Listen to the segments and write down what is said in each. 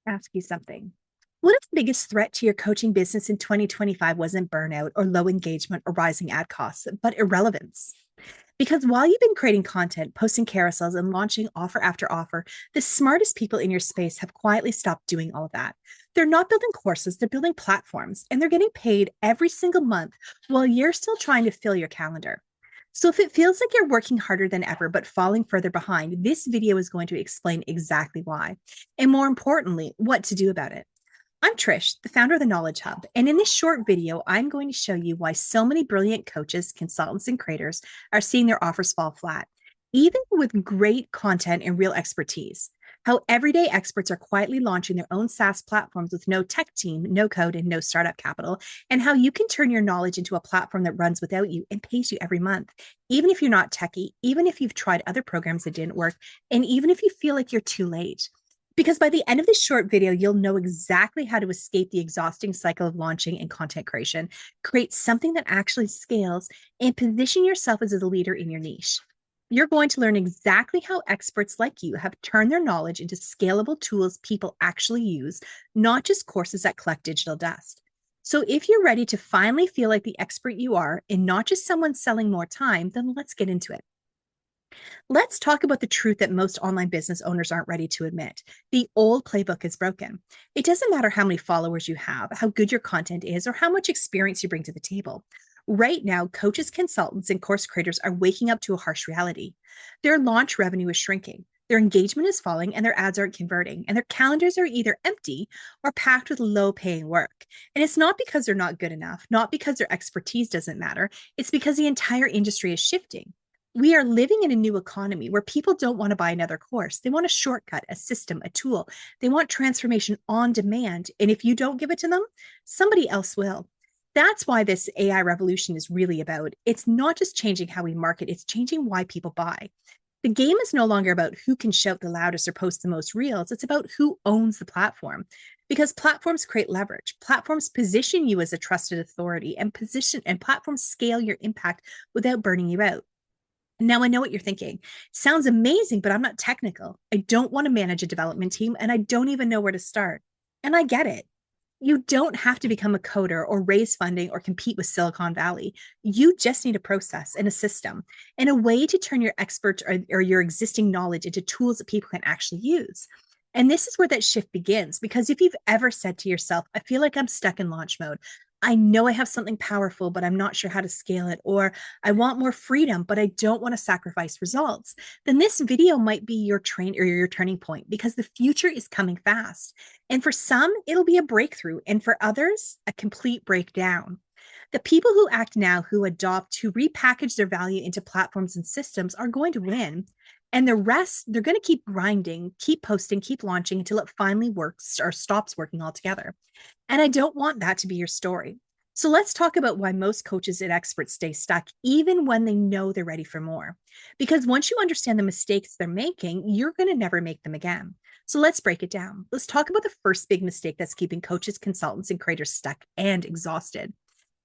Ask you something. What if the biggest threat to your coaching business in 2025 wasn't burnout or low engagement or rising ad costs, but irrelevance? Because while you've been creating content, posting carousels, and launching offer after offer, the smartest people in your space have quietly stopped doing all of that. They're not building courses, they're building platforms, and they're getting paid every single month while you're still trying to fill your calendar. So if it feels like you're working harder than ever but falling further behind, this video is going to explain exactly why, and more importantly, what to do about it. I'm Trish, the founder of the Knowledge Hub, and in this short video, I'm going to show you why so many brilliant coaches, consultants, and creators are seeing their offers fall flat, even with great content and real expertise. How everyday experts are quietly launching their own SaaS platforms with no tech team, no code, and no startup capital, and how you can turn your knowledge into a platform that runs without you and pays you every month, even if you're not techie, even if you've tried other programs that didn't work, and even if you feel like you're too late. Because by the end of this short video, you'll know exactly how to escape the exhausting cycle of launching and content creation, create something that actually scales, and position yourself as a leader in your niche. You're going to learn exactly how experts like you have turned their knowledge into scalable tools people actually use, not just courses that collect digital dust. So if you're ready to finally feel like the expert you are and not just someone selling more time, then let's get into it. Let's talk about the truth that most online business owners aren't ready to admit. The old playbook is broken. It doesn't matter how many followers you have, how good your content is, or how much experience you bring to the table. Right now, coaches, consultants, and course creators are waking up to a harsh reality. Their launch revenue is shrinking. Their engagement is falling and their ads aren't converting, and their calendars are either empty or packed with low paying work. And it's not because they're not good enough, not because their expertise doesn't matter. It's because the entire industry is shifting. We are living in a new economy where people don't want to buy another course. They want a shortcut, a system, a tool. They want transformation on demand. And if you don't give it to them, somebody else will. That's why this AI revolution is really about. It's not just changing how we market, it's changing why people buy. The game is no longer about who can shout the loudest or post the most reels. It's about who owns the platform. Because platforms create leverage. Platforms position you as a trusted authority and platforms scale your impact without burning you out. Now, I know what you're thinking. Sounds amazing, but I'm not technical. I don't want to manage a development team, and I don't even know where to start. And I get it. You don't have to become a coder or raise funding or compete with Silicon Valley. You just need a process and a system and a way to turn your experts or your existing knowledge into tools that people can actually use. And this is where that shift begins, because if you've ever said to yourself, I feel like I'm stuck in launch mode. I know I have something powerful, but I'm not sure how to scale it, or I want more freedom, but I don't want to sacrifice results, then this video might be your your turning point, because the future is coming fast. And for some, it'll be a breakthrough, and for others, a complete breakdown. The people who act now, who adopt, who repackage their value into platforms and systems are going to win. And the rest, they're going to keep grinding, keep posting, keep launching until it finally works or stops working altogether. And I don't want that to be your story. So let's talk about why most coaches and experts stay stuck, even when they know they're ready for more. Because once you understand the mistakes they're making, you're going to never make them again. So let's break it down. Let's talk about the first big mistake that's keeping coaches, consultants, and creators stuck and exhausted.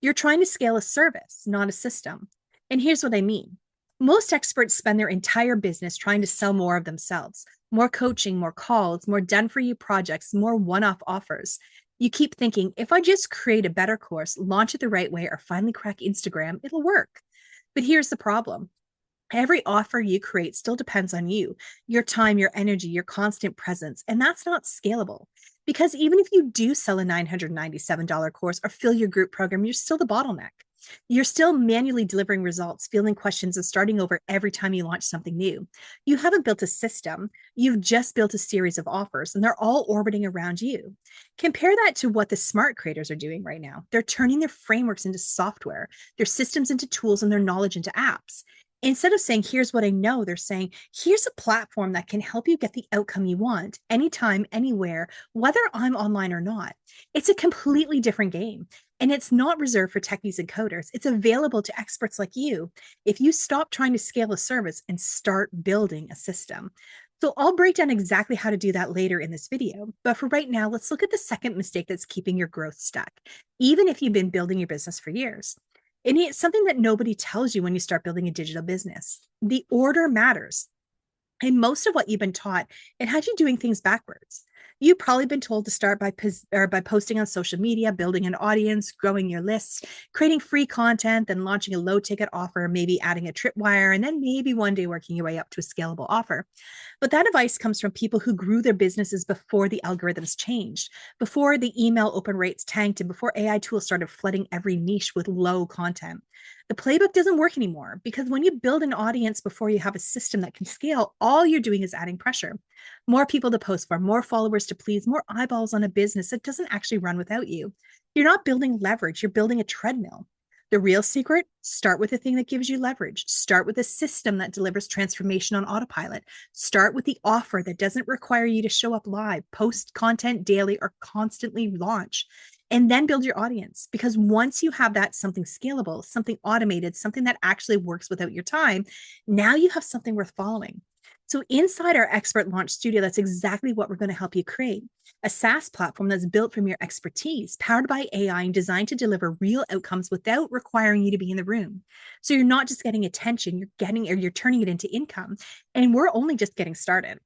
You're trying to scale a service, not a system. And here's what I mean. Most experts spend their entire business trying to sell more of themselves, more coaching, more calls, more done for you projects, more one off offers. You keep thinking, if I just create a better course, launch it the right way, or finally crack Instagram, it'll work. But here's the problem. Every offer you create still depends on you, your time, your energy, your constant presence, and that's not scalable. Because even if you do sell a $997 course or fill your group program, you're still the bottleneck. You're still manually delivering results, fielding questions, and starting over every time you launch something new. You haven't built a system. You've just built a series of offers, and they're all orbiting around you. Compare that to what the smart creators are doing right now. They're turning their frameworks into software, their systems into tools, and their knowledge into apps. Instead of saying, here's what I know, they're saying, here's a platform that can help you get the outcome you want anytime, anywhere, whether I'm online or not. It's a completely different game. And it's not reserved for techies and coders. It's available to experts like you if you stop trying to scale a service and start building a system. So I'll break down exactly how to do that later in this video. But for right now, let's look at the second mistake that's keeping your growth stuck, even if you've been building your business for years. And it's something that nobody tells you when you start building a digital business. The order matters. And most of what you've been taught, it had you doing things backwards. You've probably been told to start by posting on social media, building an audience, growing your lists, creating free content, then launching a low ticket offer, maybe adding a tripwire, and then maybe one day working your way up to a scalable offer. But that advice comes from people who grew their businesses before the algorithms changed, before the email open rates tanked, and before AI tools started flooding every niche with low content. The playbook doesn't work anymore because when you build an audience before you have a system that can scale, all you're doing is adding pressure. More people to post for, more followers to please, more eyeballs on a business that doesn't actually run without you. You're not building leverage, you're building a treadmill. The real secret, start with the thing that gives you leverage. Start with a system that delivers transformation on autopilot. Start with the offer that doesn't require you to show up live, post content daily, or constantly launch. And then build your audience. Because once you have that something scalable, something automated, something that actually works without your time, now you have something worth following. So inside our expert launch studio, that's exactly what we're going to help you create. A SaaS platform that's built from your expertise, powered by AI and designed to deliver real outcomes without requiring you to be in the room. So you're not just getting attention, you're turning it into income. And we're only just getting started.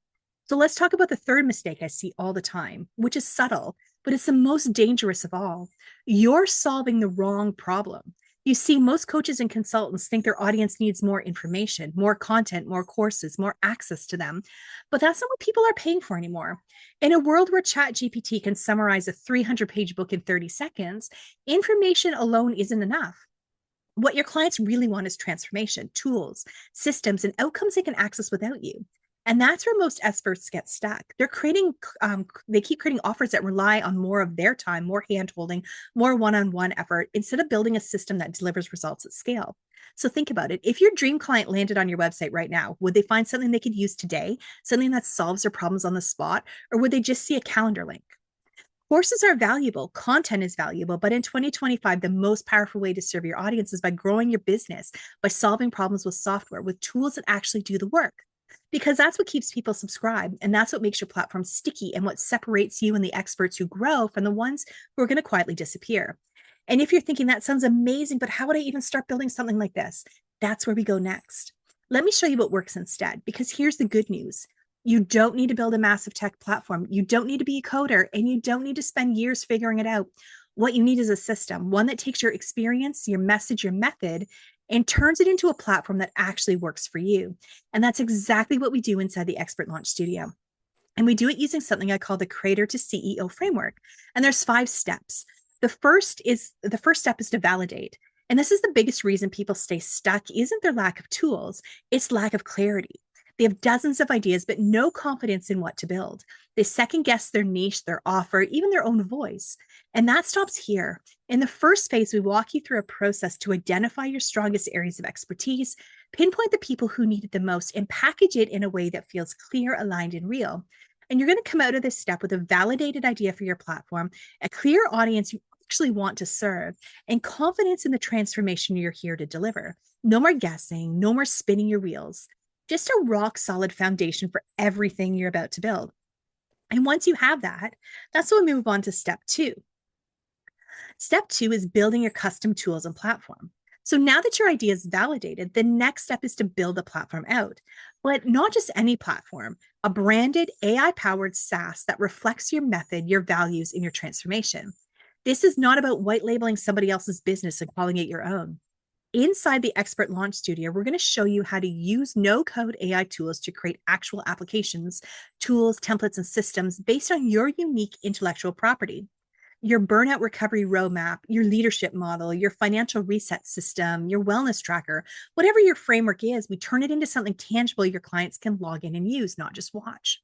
So let's talk about the third mistake I see all the time, which is subtle, but it's the most dangerous of all. You're solving the wrong problem. You see, most coaches and consultants think their audience needs more information, more content, more courses, more access to them. But that's not what people are paying for anymore. In a world where ChatGPT can summarize a 300-page book in 30 seconds, information alone isn't enough. What your clients really want is transformation, tools, systems, and outcomes they can access without you. And that's where most experts get stuck. They keep creating offers that rely on more of their time, more handholding, more one-on-one effort, instead of building a system that delivers results at scale. So think about it. If your dream client landed on your website right now, would they find something they could use today, something that solves their problems on the spot, or would they just see a calendar link? Courses are valuable, content is valuable, but in 2025, the most powerful way to serve your audience is by growing your business, by solving problems with software, with tools that actually do the work. Because that's what keeps people subscribed, and that's what makes your platform sticky and what separates you and the experts who grow from the ones who are going to quietly disappear. And if you're thinking that sounds amazing, but how would I even start building something like this? That's where we go next. Let me show you what works instead, because here's the good news. You don't need to build a massive tech platform. You don't need to be a coder, and you don't need to spend years figuring it out. What you need is a system, one that takes your experience, your message, your method, and turns it into a platform that actually works for you. And that's exactly what we do inside the Expert Launch Studio. And we do it using something I call the Creator to CEO framework. And there's 5 steps. The first step is to validate. And this is the biggest reason people stay stuck isn't their lack of tools, it's lack of clarity. They have dozens of ideas, but no confidence in what to build. They second guess their niche, their offer, even their own voice. And that stops here. In the first phase, we walk you through a process to identify your strongest areas of expertise, pinpoint the people who need it the most, and package it in a way that feels clear, aligned, and real. And you're going to come out of this step with a validated idea for your platform, a clear audience you actually want to serve, and confidence in the transformation you're here to deliver. No more guessing, no more spinning your wheels. Just a rock solid foundation for everything you're about to build. And once you have that, that's when we move on to step 2. Step 2 is building your custom tools and platform. So now that your idea is validated, the next step is to build a platform out. But not just any platform, a branded AI-powered SaaS that reflects your method, your values, and your transformation. This is not about white labeling somebody else's business and calling it your own. Inside the Expert Launch Studio, we're going to show you how to use no-code AI tools to create actual applications, tools, templates, and systems based on your unique intellectual property. Your burnout recovery roadmap, your leadership model, your financial reset system, your wellness tracker, whatever your framework is, we turn it into something tangible your clients can log in and use, not just watch.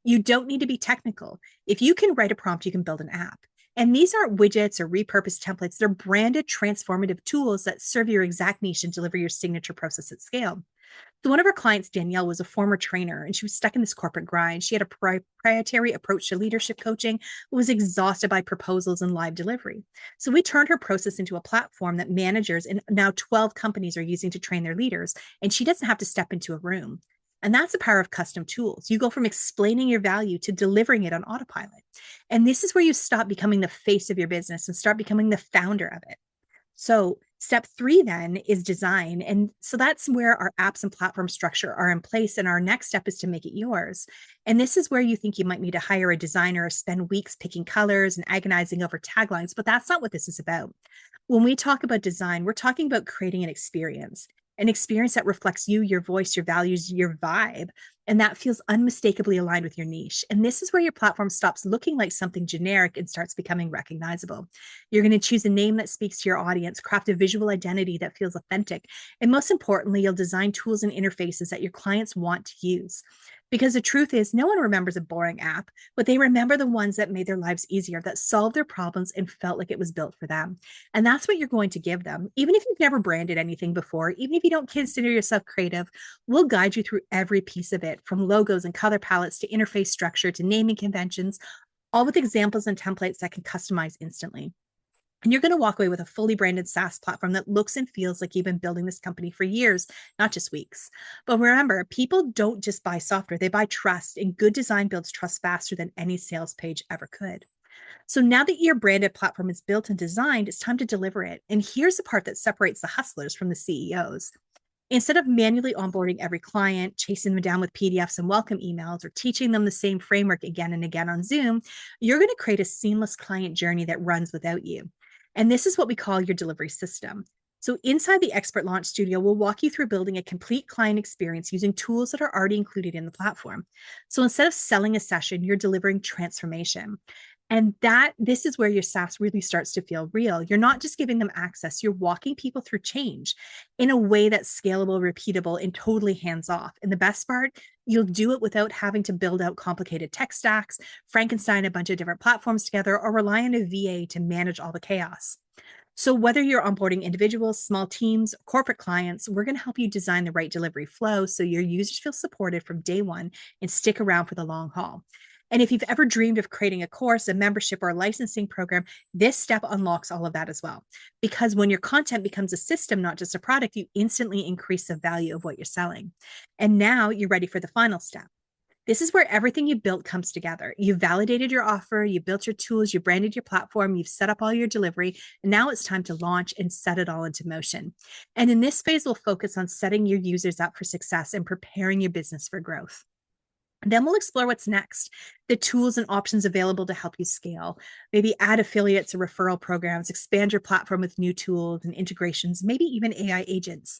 You don't need to be technical. If you can write a prompt, you can build an app. And these aren't widgets or repurposed templates. They're branded transformative tools that serve your exact niche and deliver your signature process at scale. So one of our clients, Danielle, was a former trainer and she was stuck in this corporate grind. She had a proprietary approach to leadership coaching, was exhausted by proposals and live delivery. So we turned her process into a platform that managers in now 12 companies are using to train their leaders. And she doesn't have to step into a room. And that's the power of custom tools. You go from explaining your value to delivering it on autopilot. And this is where you stop becoming the face of your business and start becoming the founder of it. So Step three then is design. And so that's where our apps and platform structure are in place. And our next step is to make it yours. And this is where you think you might need to hire a designer or spend weeks picking colors and agonizing over taglines, but that's not what this is about. When we talk about design, we're talking about creating an experience that reflects you, your voice, your values, your vibe, and that feels unmistakably aligned with your niche. And this is where your platform stops looking like something generic and starts becoming recognizable. You're going to choose a name that speaks to your audience, craft a visual identity that feels authentic, and most importantly, you'll design tools and interfaces that your clients want to use. Because the truth is, no one remembers a boring app, but they remember the ones that made their lives easier, that solved their problems and felt like it was built for them. And that's what you're going to give them. Even if you've never branded anything before, even if you don't consider yourself creative, we'll guide you through every piece of it, from logos and color palettes to interface structure to naming conventions, all with examples and templates that can customize instantly. And you're going to walk away with a fully branded SaaS platform that looks and feels like you've been building this company for years, not just weeks. But remember, people don't just buy software, they buy trust, and good design builds trust faster than any sales page ever could. So now that your branded platform is built and designed, it's time to deliver it. And here's the part that separates the hustlers from the CEOs. Instead of manually onboarding every client, chasing them down with PDFs and welcome emails, or teaching them the same framework again and again on Zoom, you're going to create a seamless client journey that runs without you. And this is what we call your delivery system. So inside the Expert Launch Studio, we'll walk you through building a complete client experience using tools that are already included in the platform. So instead of selling a session, you're delivering transformation. And this is where your SaaS really starts to feel real. You're not just giving them access, you're walking people through change in a way that's scalable, repeatable, and totally hands off. And the best part, you'll do it without having to build out complicated tech stacks, Frankenstein a bunch of different platforms together, or rely on a VA to manage all the chaos. So, whether you're onboarding individuals, small teams, corporate clients, we're going to help you design the right delivery flow so your users feel supported from day one and stick around for the long haul. And if you've ever dreamed of creating a course, a membership, or a licensing program, this step unlocks all of that as well. Because when your content becomes a system, not just a product, you instantly increase the value of what you're selling. And now you're ready for the final step. This is where everything you built comes together. You've validated your offer, you built your tools, you branded your platform, you've set up all your delivery, and now it's time to launch and set it all into motion. And in this phase, we'll focus on setting your users up for success and preparing your business for growth. Then we'll explore what's next, the tools and options available to help you scale. Maybe add affiliates or referral programs, expand your platform with new tools and integrations, maybe even AI agents.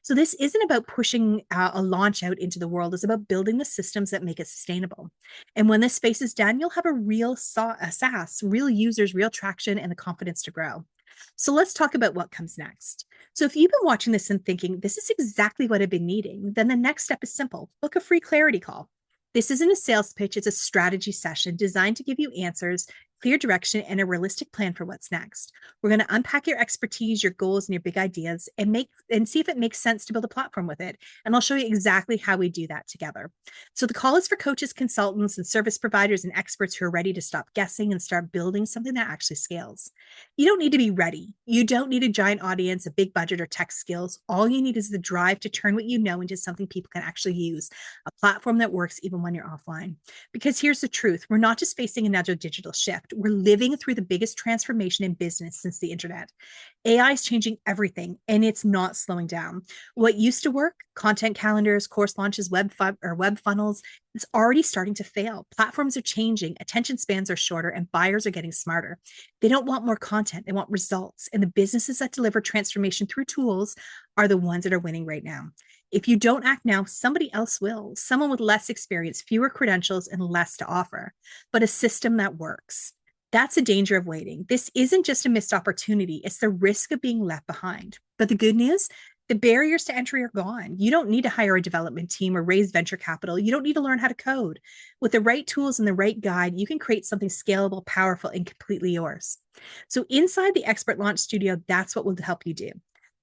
So this isn't about pushing a launch out into the world. It's about building the systems that make it sustainable. And when this phase is done, you'll have a SaaS, real users, real traction, and the confidence to grow. So let's talk about what comes next. So if you've been watching this and thinking, this is exactly what I've been needing, then the next step is simple. Book a free clarity call. This isn't a sales pitch, it's a strategy session designed to give you answers, clear direction, and a realistic plan for what's next. We're going to unpack your expertise, your goals, and your big ideas and see if it makes sense to build a platform with it. And I'll show you exactly how we do that together. So the call is for coaches, consultants, and service providers and experts who are ready to stop guessing and start building something that actually scales. You don't need to be ready. You don't need a giant audience, a big budget, or tech skills. All you need is the drive to turn what you know into something people can actually use, a platform that works even when you're offline. Because here's the truth, we're not just facing another digital shift. We're living through the biggest transformation in business since the internet. AI is changing everything, and it's not slowing down. What used to work, content calendars, course launches, web funnels, it's already starting to fail. Platforms are changing, attention spans are shorter, and buyers are getting smarter. They don't want more content, they want results. And the businesses that deliver transformation through tools are the ones that are winning right now. If you don't act now, somebody else will. Someone with less experience, fewer credentials, and less to offer, but a system that works. That's the danger of waiting. This isn't just a missed opportunity, it's the risk of being left behind. But the good news, the barriers to entry are gone. You don't need to hire a development team or raise venture capital. You don't need to learn how to code. With the right tools and the right guide, you can create something scalable, powerful, and completely yours. So inside the Expert Launch Studio, that's what we'll help you do.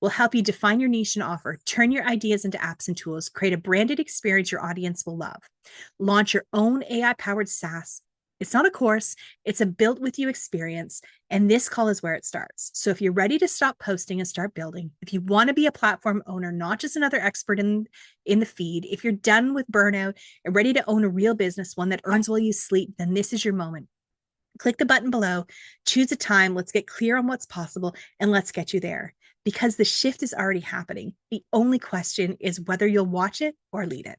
We'll help you define your niche and offer, turn your ideas into apps and tools, create a branded experience your audience will love, launch your own AI-powered SaaS. It's not a course, it's a built with you experience. And this call is where it starts. So if you're ready to stop posting and start building, if you want to be a platform owner, not just another expert in the feed, if you're done with burnout and ready to own a real business, one that earns while you sleep, then this is your moment. Click the button below, choose a time, let's get clear on what's possible, and let's get you there. because the shift is already happening. The only question is whether you'll watch it or lead it.